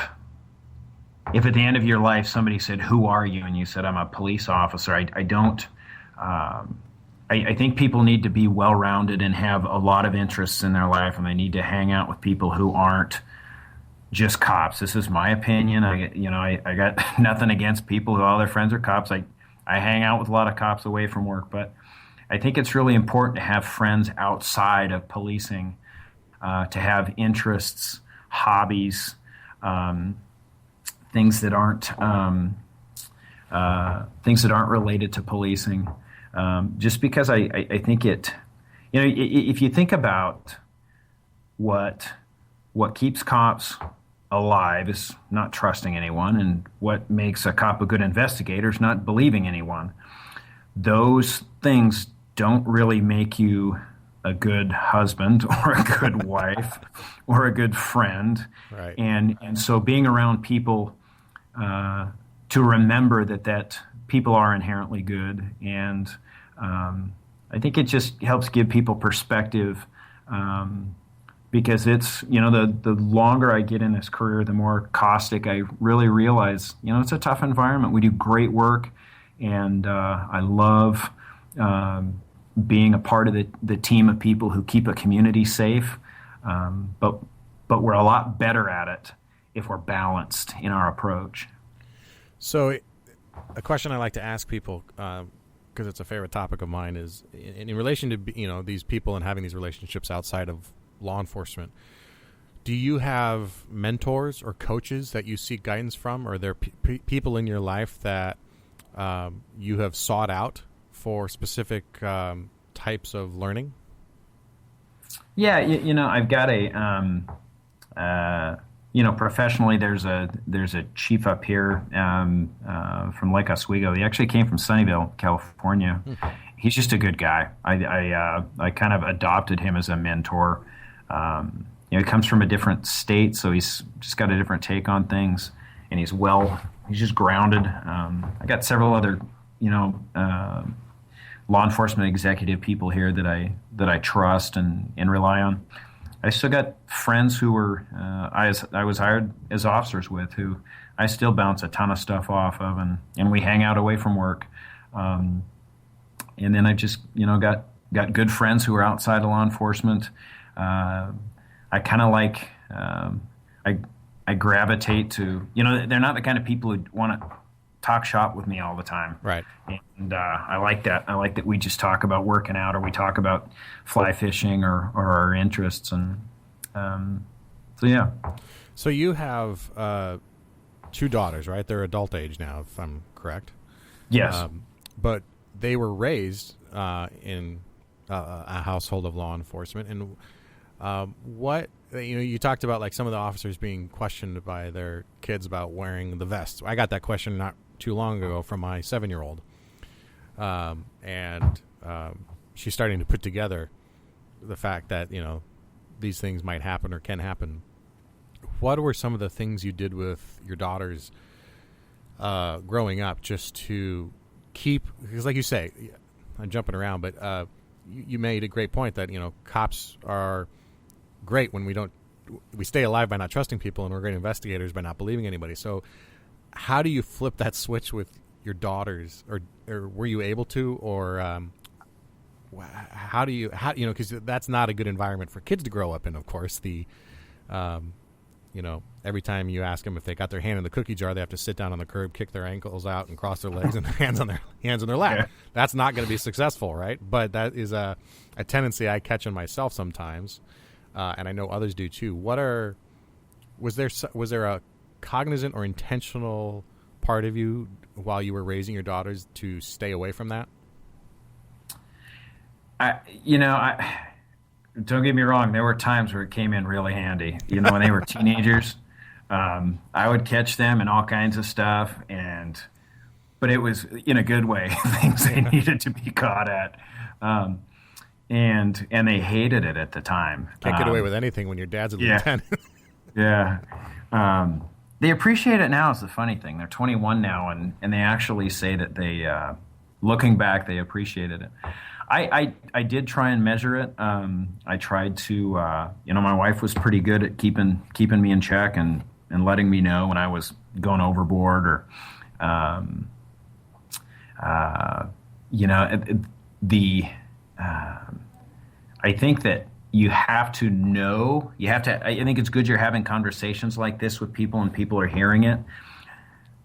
at the end of your life somebody said, "Who are you?" and you said, "I'm a police officer." I think people need to be well-rounded and have a lot of interests in their life, and they need to hang out with people who aren't just cops. This is my opinion. I got nothing against people who all their friends are cops. I hang out with a lot of cops away from work, but I think it's really important to have friends outside of policing, to have interests, hobbies, things that aren't related to policing. Just because I think it, if you think about what keeps cops alive is not trusting anyone, and what makes a cop a good investigator is not believing anyone. Those things don't really make you a good husband or a good wife or a good friend. Right. And so being around people to remember that people are inherently good, and I think it just helps give people perspective, because it's, the longer I get in this career, the more caustic I really realize, it's a tough environment. We do great work, and I love being a part of the team of people who keep a community safe, but we're a lot better at it if we're balanced in our approach. So a question I like to ask people, because it's a favorite topic of mine, is in relation to these people and having these relationships outside of law enforcement. Do you have mentors or coaches that you seek guidance from? Or are there people in your life that you have sought out for specific types of learning? Yeah, I've got professionally, there's a chief up here from Lake Oswego. He actually came from Sunnyvale, California. He's just a good guy. I kind of adopted him as a mentor. He comes from a different state, so he's just got a different take on things, and he's just grounded. I got several other, law enforcement executive people here that I trust and rely on. I still got friends who were I was hired as officers with, who I still bounce a ton of stuff off of, and we hang out away from work. And then I just got good friends who are outside of law enforcement. I kind of like I gravitate to they're not the kind of people who want to talk shop with me all the time. Right. And I like that. I like that we just talk about working out, or we talk about fly fishing, or our interests. And so, yeah. So you have 2 daughters, right? They're adult age now, if I'm correct. Yes. But they were raised in a household of law enforcement. And what, you talked about like some of the officers being questioned by their kids about wearing the vest. I got that question not too long ago from my 7-year-old. And she's starting to put together the fact that, these things might happen or can happen. What were some of the things you did with your daughters growing up just to keep, because like you say, I'm jumping around, but you made a great point that, cops are great when we stay alive by not trusting people, and we're great investigators by not believing anybody. So how do you flip that switch with your daughters, or were you able to, or how do you, because that's not a good environment for kids to grow up in, of course. Every time you ask them if they got their hand in the cookie jar, they have to sit down on the curb, kick their ankles out, and cross their legs and hands on their lap. Yeah. That's not going to be successful, right? But that is a tendency I catch in myself sometimes, and I know others do too. Was there a cognizant or intentional part of you while you were raising your daughters to stay away from that? Don't get me wrong. There were times where it came in really handy. When they were teenagers, I would catch them in all kinds of stuff, but it was in a good way, things they needed to be caught at, and they hated it at the time. Can't get away with anything when your dad's a lieutenant. Yeah. They appreciate it now. Is the funny thing. They're 21 now, and they actually say that they, looking back, they appreciated it. I did try and measure it. I tried to, my wife was pretty good at keeping me in check and letting me know when I was going overboard, or, I think that you have to know, I think it's good you're having conversations like this with people and people are hearing it.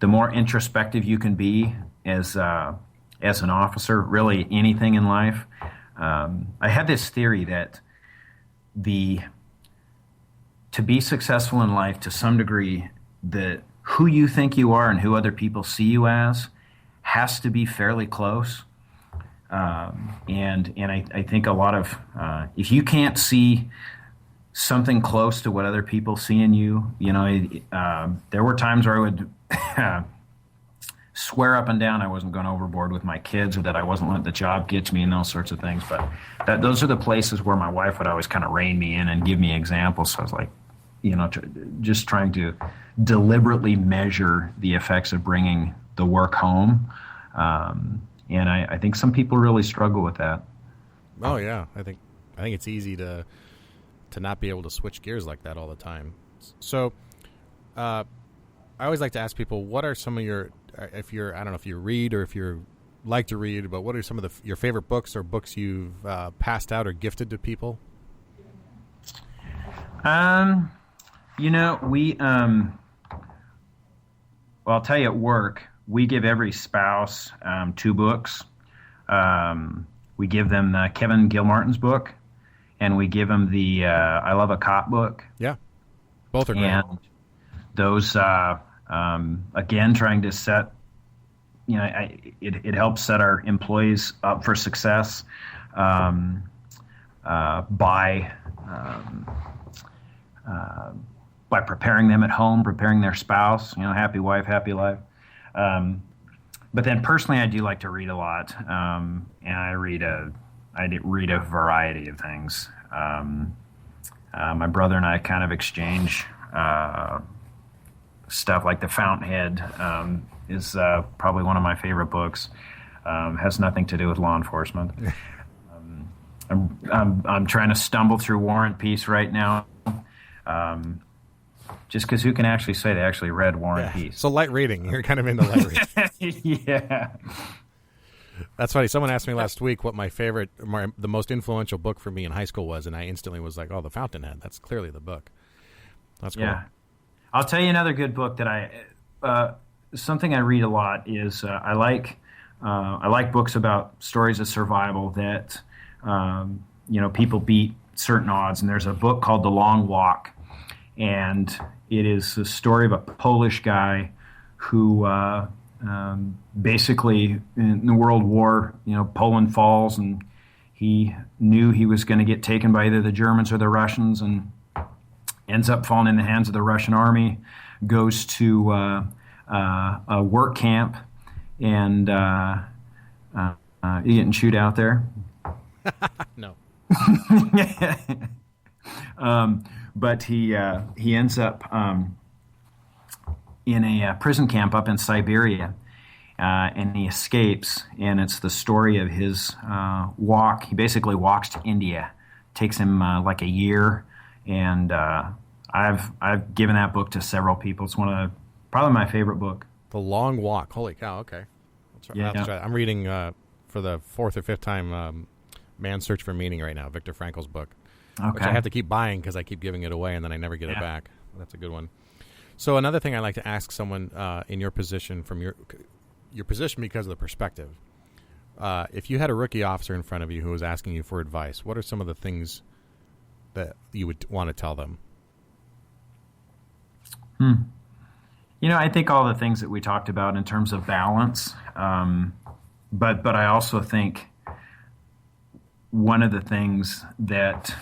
The more introspective you can be as an officer, really anything in life. I had this theory that to be successful in life to some degree, that who you think you are and who other people see you as has to be fairly close. And I think a lot of, if you can't see something close to what other people see in you, there were times where I would swear up and down I wasn't going overboard with my kids, or that I wasn't letting the job get me, and those sorts of things. But those are the places where my wife would always kind of rein me in and give me examples. So I was like, just trying to deliberately measure the effects of bringing the work home. And I think some people really struggle with that. Oh yeah, I think it's easy to not be able to switch gears like that all the time. So, I always like to ask people, what are some of your, I don't know if you read or if you like to read, but what are some of your favorite books or books you've passed out or gifted to people? Well, I'll tell you, at work, we give every spouse 2 books. We give them Kevin Gilmartin's book, and we give them the I Love a Cop book. Yeah, both are great. And those, again, trying to set, it helps set our employees up for success by preparing them at home, preparing their spouse, happy wife, happy life. But then personally, I do like to read a lot, and I read a variety of things. My brother and I kind of exchange stuff, like The Fountainhead is probably one of my favorite books. Has nothing to do with law enforcement. I'm trying to stumble through War and Peace right now. Just because who can actually say they actually read War and Peace? So light reading. You're kind of into light reading. Yeah. That's funny. Someone asked me last week what the most influential book for me in high school was, and I instantly was like, oh, The Fountainhead. That's clearly the book. That's cool. Yeah. I'll tell you another good book that something I read a lot is I like books about stories of survival that people beat certain odds. And there's a book called The Long Walk, and it is the story of a Polish guy who basically in the World War, Poland falls, and he knew he was going to get taken by either the Germans or the Russians, and ends up falling in the hands of the Russian army, goes to a work camp, and you getting chewed out there? No. But he ends up in a prison camp up in Siberia, and he escapes, and it's the story of his walk. He basically walks to India. Takes him like a year, and I've given that book to several people. It's probably my favorite book. The Long Walk. Holy cow! Okay, that's right. I'm reading for the fourth or fifth time Man's Search for Meaning right now, Viktor Frankl's book, which I have to keep buying because I keep giving it away and then I never get it back. That's a good one. So another thing I like to ask someone in your position, from your position because of the perspective, if you had a rookie officer in front of you who was asking you for advice, what are some of the things that you would want to tell them? I think all the things that we talked about in terms of balance, but I also think one of the things that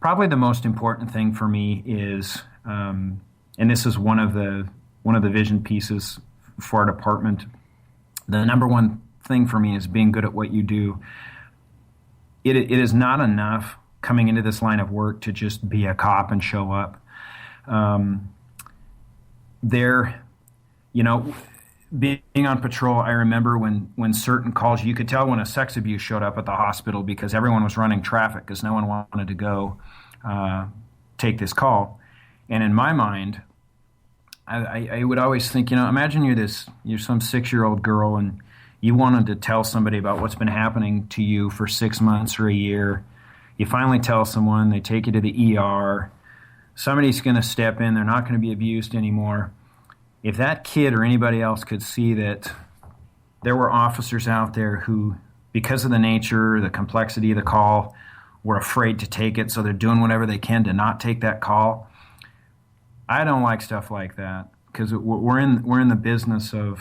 probably the most important thing for me is, and this is one of the vision pieces for our department, the number one thing for me is being good at what you do. It is not enough coming into this line of work to just be a cop and show up. Being on patrol, I remember when certain calls, you could tell when a sex abuse showed up at the hospital because everyone was running traffic because no one wanted to go take this call. And in my mind, I would always think, imagine you're some 6-year-old girl and you wanted to tell somebody about what's been happening to you for 6 months or a year. You finally tell someone, they take you to the ER. Somebody's going to step in. They're not going to be abused anymore. If that kid or anybody else could see that there were officers out there who, because of the nature, the complexity of the call, were afraid to take it, so they're doing whatever they can to not take that call. I don't like stuff like that because we're in the business of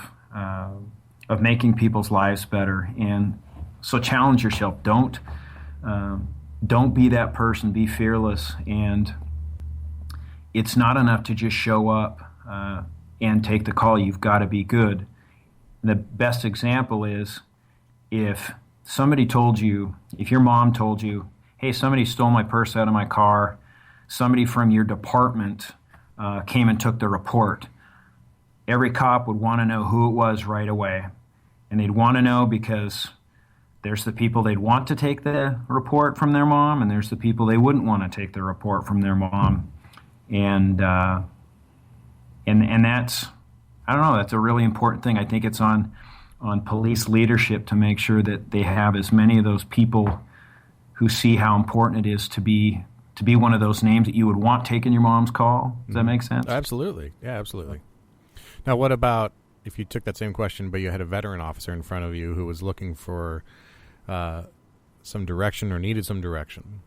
making people's lives better, and so challenge yourself. Don't be that person. Be fearless, and it's not enough to just show up and take the call. You've got to be good. The best example is if your mom told you, hey, somebody stole my purse out of my car, somebody from your department came and took the report. Every cop would want to know who it was right away. And they'd want to know because there's the people they'd want to take the report from their mom, and there's the people they wouldn't want to take the report from their mom. And that's, I don't know, that's a really important thing. I think it's on police leadership to make sure that they have as many of those people who see how important it is to be one of those names that you would want taking your mom's call. Does that make sense? Absolutely. Yeah, absolutely. Now, what about if you took that same question, but you had a veteran officer in front of you who was looking for some direction or needed some direction?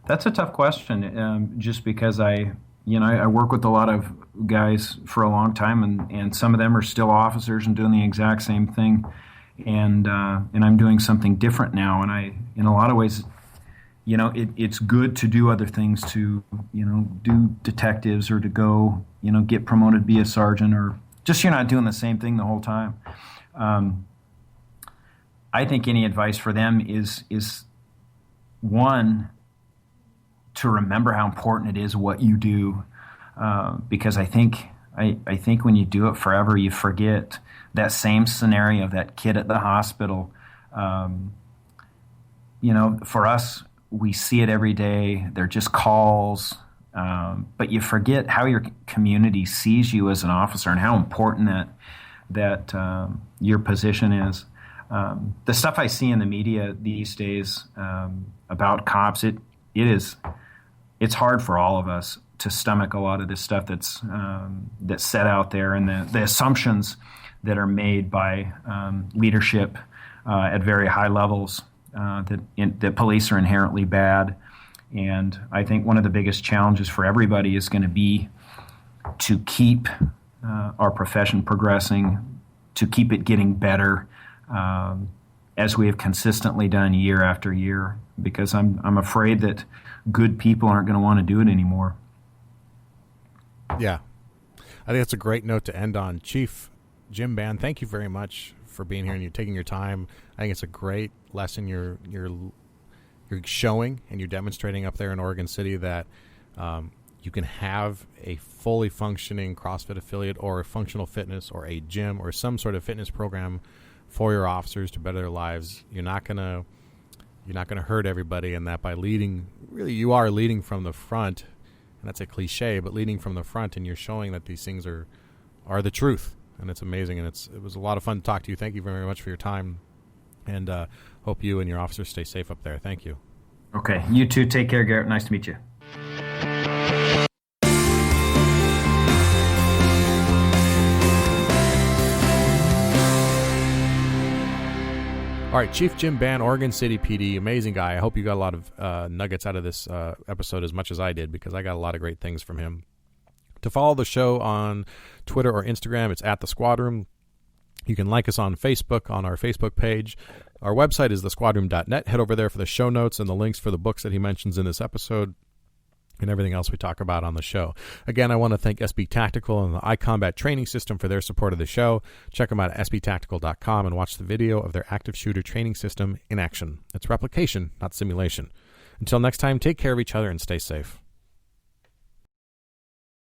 That's a tough question, just because I work with a lot of guys for a long time, and some of them are still officers and doing the exact same thing, and I'm doing something different now, and in a lot of ways, it's good to do other things, to do detectives or to go get promoted, be a sergeant, or just you're not doing the same thing the whole time. I think any advice for them is one, to remember how important it is what you do, because I think when you do it forever, you forget that same scenario of that kid at the hospital. For us, we see it every day. They're just calls, but you forget how your community sees you as an officer and how important that your position is. The stuff I see in the media these days about cops, it's hard for all of us. to stomach a lot of this stuff that's set out there, and the assumptions that are made by leadership at very high levels that police are inherently bad. And I think one of the biggest challenges for everybody is going to be to keep our profession progressing, to keep it getting better, as we have consistently done year after year, because I'm afraid that good people aren't going to want to do it anymore. Yeah. I think that's a great note to end on. Chief Jim Bann, thank you very much for being here and you're taking your time. I think it's a great lesson you're showing and you're demonstrating up there in Oregon City that you can have a fully functioning CrossFit affiliate or a functional fitness or a gym or some sort of fitness program for your officers to better their lives. You're not gonna hurt everybody, and that by leading, really you are leading from the front, and that's a cliche, but leading from the front, and you're showing that these things are the truth, and it's amazing, and it was a lot of fun to talk to you. Thank you very much for your time, and hope you and your officers stay safe up there. Thank you. Okay, you too. Take care, Garrett. Nice to meet you. All right, Chief Jim Bann, Oregon City PD, amazing guy. I hope you got a lot of nuggets out of this episode as much as I did, because I got a lot of great things from him. To follow the show on Twitter or Instagram, it's at The Squad Room. You can like us on Facebook, on our Facebook page. Our website is thesquadroom.net. Head over there for the show notes and the links for the books that he mentions in this episode and everything else we talk about on the show. Again, I want to thank SB Tactical and the iCombat training system for their support of the show. Check them out at sbtactical.com and watch the video of their active shooter training system in action. It's replication, not simulation. Until next time, take care of each other and stay safe.